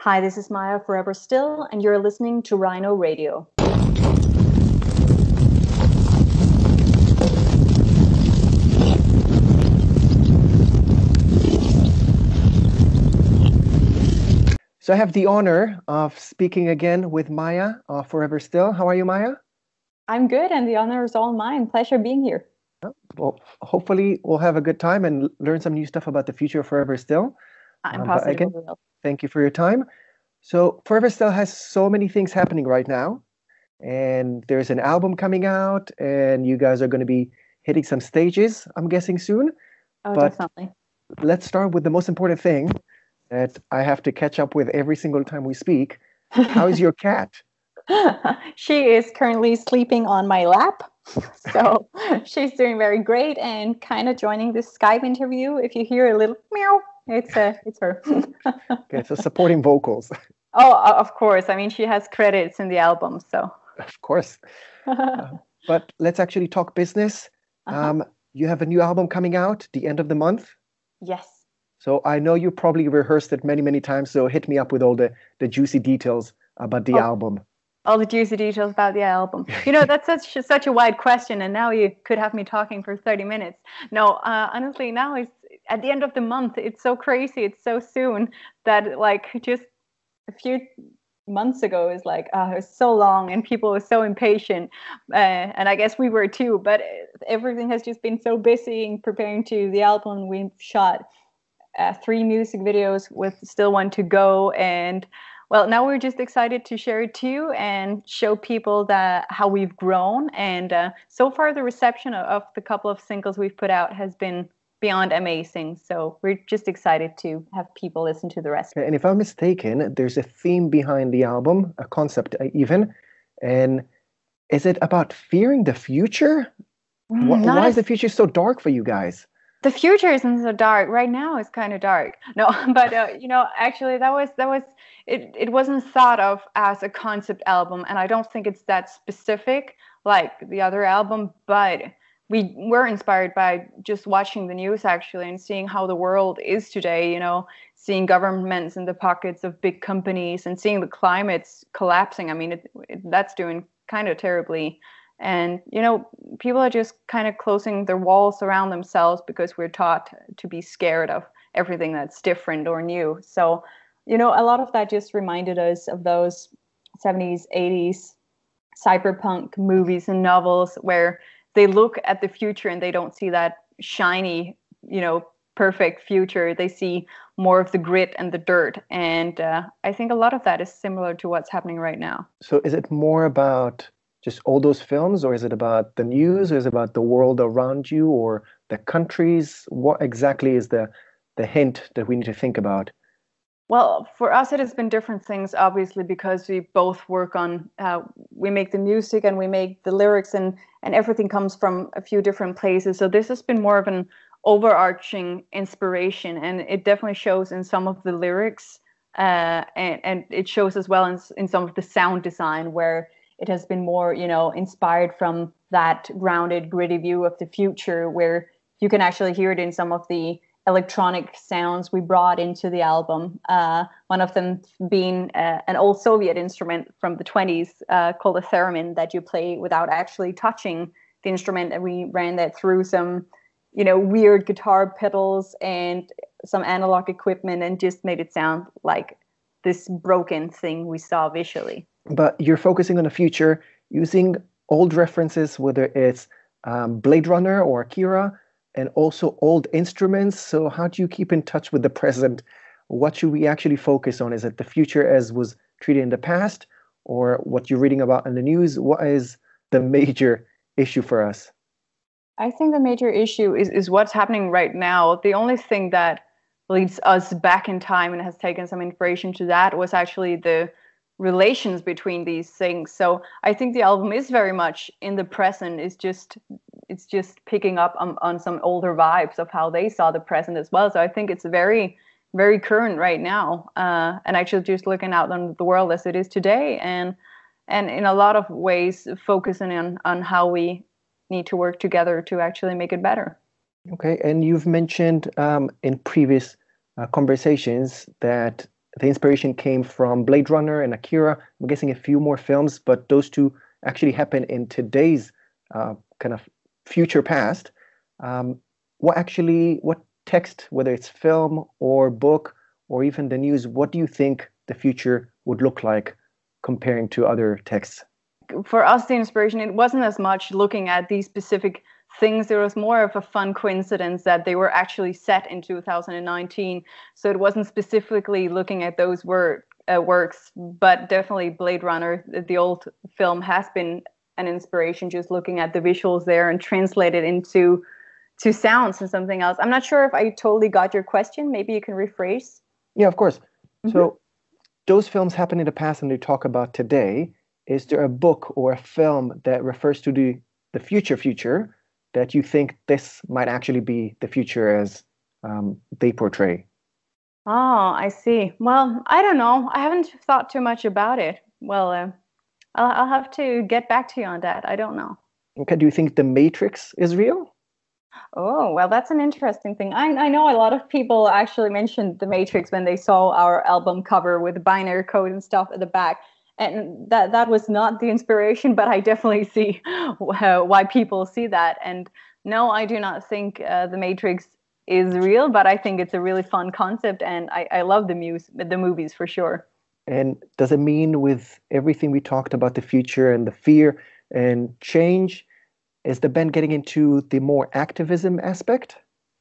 Hi, this is Maya Forever Still, and you're listening to Rhino Radio. So I have the honor of speaking again with Maya of Forever Still. How are you, Maya? I'm good, and the honor is all mine. Pleasure being here. Well, hopefully we'll have a good time and learn some new stuff about the future of Forever Still. I'm But positive again, we will. thank you for your time. So Forever Still has so many things happening right now, and there's an album coming out, and you guys are going to be hitting some stages, I'm guessing soon. Oh, But definitely. let's start with the most important thing that I have to catch up with every single time we speak. How is your cat? She is currently sleeping on my lap, so she's doing very great and kind of joining this Skype interview. If you hear a little meow, it's her. Okay, so supporting vocals. Oh, of course. I mean, she has credits in the album, so. Of course. But let's actually talk business. Uh-huh. You have a new album coming out the end of the month. Yes. So I know you probably rehearsed it many, many times. So hit me up with all the juicy details about the album. All the juicy details about the album. You know, that's such a wide question, and now you could have me talking for 30 minutes. No, honestly, now it's at the end of the month. It's so crazy. It's so soon that like just a few months ago is like it was so long, and people were so impatient, and I guess we were too. But everything has just been so busy in preparing to the album. We've shot 3 music videos with still one to go, and well, now we're just excited to share it too and show people that how we've grown. And so far, the reception of the couple of singles we've put out has been beyond amazing. So we're just excited to have people listen to the rest. And if I'm mistaken, there's a theme behind the album, a concept even. And is it about fearing the future? Why is the future so dark for you guys? The future isn't so dark right now. It's kind of dark. No, but you know, actually, that was it. It wasn't thought of as a concept album, and I don't think it's that specific like the other album. But we were inspired by just watching the news actually and seeing how the world is today. You know, seeing governments in the pockets of big companies and seeing the climates collapsing. I mean, that's doing kind of terribly. And, you know, people are just kind of closing their walls around themselves because we're taught to be scared of everything that's different or new. So, you know, a lot of that just reminded us of those 70s, 80s cyberpunk movies and novels where they look at the future and they don't see that shiny, you know, perfect future. They see more of the grit and the dirt. And I think a lot of that is similar to what's happening right now. So is it more about just all those films, or is it about the news, or is it about the world around you, or the countries? What exactly is the hint that we need to think about? Well, for us, it has been different things, obviously, because we both work on, we make the music and we make the lyrics, and everything comes from a few different places. So this has been more of an overarching inspiration, and it definitely shows in some of the lyrics, and it shows as well in some of the sound design, where it has been more, you know, inspired from that grounded, gritty view of the future, where you can actually hear it in some of the electronic sounds we brought into the album. One of them being an old Soviet instrument from the 20s called a theremin that you play without actually touching the instrument. And we ran that through some, you know, weird guitar pedals and some analog equipment and just made it sound like this broken thing we saw visually. But you're focusing on the future using old references, whether it's Blade Runner or Akira, and also old instruments. So how do you keep in touch with the present? What should we actually focus on? Is it the future as was treated in the past, or what you're reading about in the news? What is the major issue for us? I think the major issue is what's happening right now. The only thing that leads us back in time and has taken some inspiration to that was actually the relations between these things. So I think the album is very much in the present. It's just picking up on some older vibes of how they saw the present as well. So I think it's very, very current right now, and actually just looking out on the world as it is today, and in a lot of ways focusing on how we need to work together to actually make it better. Okay, and you've mentioned in previous conversations that the inspiration came from Blade Runner and Akira. I'm guessing a few more films, but those two actually happen in today's kind of future past. Um, what text, whether it's film or book or even the news, what do you think the future would look like comparing to other texts? For us, the inspiration, it wasn't as much looking at these specific things. There was more of a fun coincidence that they were actually set in 2019. So it wasn't specifically looking at those works, but definitely Blade Runner, the old film, has been an inspiration, just looking at the visuals there and translate it into sounds and something else. I'm not sure if I totally got your question. Maybe you can rephrase. Yeah, of course. Mm-hmm. So those films happen in the past and they talk about today. Is there a book or a film that refers to the future that you think this might actually be the future as they portray? Oh, I see. Well, I don't know. I haven't thought too much about it. Well, I'll have to get back to you on that. I don't know. Okay, do you think The Matrix is real? Oh, well, that's an interesting thing. I know a lot of people actually mentioned The Matrix when they saw our album cover with the binary code and stuff at the back. And that was not the inspiration, but I definitely see why people see that. And no, I do not think The Matrix is real, but I think it's a really fun concept, and I love the movies for sure. And does it mean, with everything we talked about the future and the fear and change, is the band getting into the more activism aspect?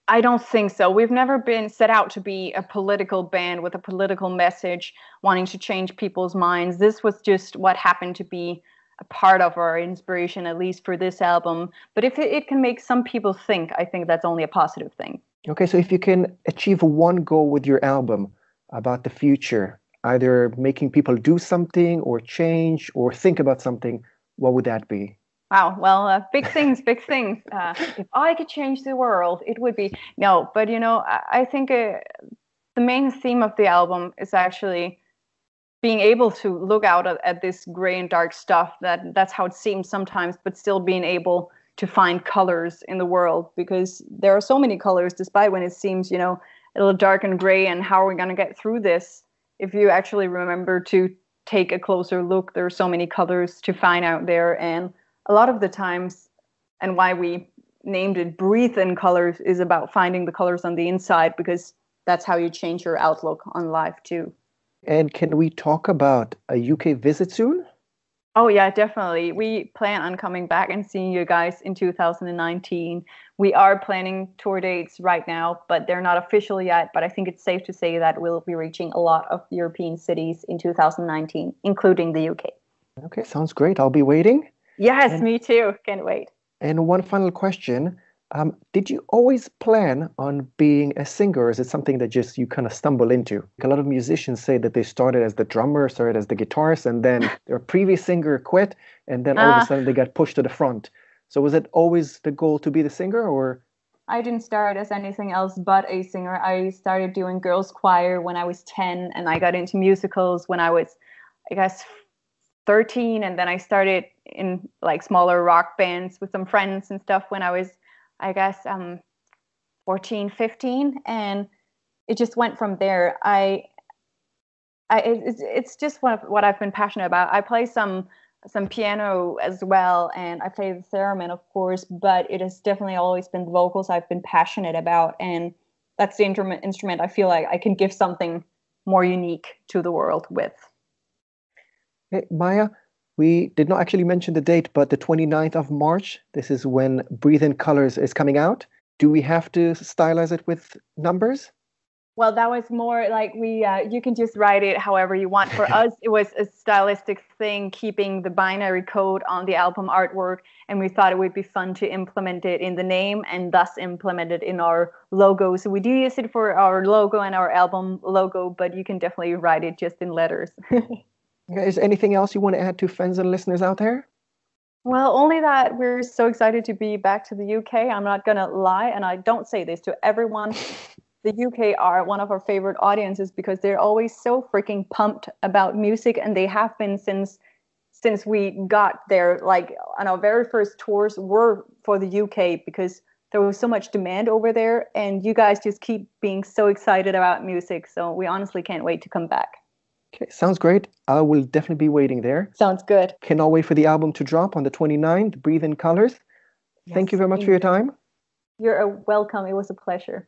I don't think so. We've never been set out to be a political band with a political message, wanting to change people's minds. This was just what happened to be a part of our inspiration, at least for this album. But if it can make some people think, I think that's only a positive thing. Okay, so if you can achieve one goal with your album about the future, either making people do something or change or think about something, what would that be? Wow. Well, big things, big things. If I could change the world, it would be no. But I think the main theme of the album is actually being able to look out at this gray and dark stuff. That's how it seems sometimes, but still being able to find colors in the world, because there are so many colors, despite when it seems a little dark and gray. And how are we going to get through this? If you actually remember to take a closer look, there are so many colors to find out there. And a lot of the times, and why we named it Breathe in Colors, is about finding the colors on the inside, because that's how you change your outlook on life too. And can we talk about a UK visit soon? Oh yeah, definitely. We plan on coming back and seeing you guys in 2019. We are planning tour dates right now, but they're not official yet. But I think it's safe to say that we'll be reaching a lot of European cities in 2019, including the UK. Okay, sounds great. I'll be waiting. Yes, me too. Can't wait. And one final question. Did you always plan on being a singer, or is it something that just you kind of stumble into? A lot of musicians say that they started as the drummer, started as the guitarist, and then their previous singer quit, and then all of a sudden they got pushed to the front. So was it always the goal to be the singer, or? I didn't start as anything else but a singer. I started doing girls' choir when I was 10, and I got into musicals when I was, I guess, 13, and then I started in like smaller rock bands with some friends and stuff when I was, I guess, 14, 15, and it just went from there. It's just what I've been passionate about. I play some piano as well, and I play the theremin, of course, but it has definitely always been the vocals I've been passionate about, and that's the instrument I feel like I can give something more unique to the world with. Hey, Maja, we did not actually mention the date, but the 29th of March, this is when Breathe in Colors is coming out. Do we have to stylize it with numbers? Well, that was more like you can just write it however you want. For us, it was a stylistic thing, keeping the binary code on the album artwork. And we thought it would be fun to implement it in the name and thus implement it in our logo. So we do use it for our logo and our album logo, but you can definitely write it just in letters. Is there anything else you want to add to fans and listeners out there? Well, only that we're so excited to be back to the UK. I'm not going to lie, and I don't say this to everyone. The UK are one of our favorite audiences because they're always so freaking pumped about music, and they have been since we got there. Like on our very first tours were for the UK, because there was so much demand over there, and you guys just keep being so excited about music. So we honestly can't wait to come back. Okay, sounds great. I will definitely be waiting there. Sounds good. Cannot wait for the album to drop on the 29th, Breathe in Colors. Yes, Thank you very much for your time. You're welcome. It was a pleasure.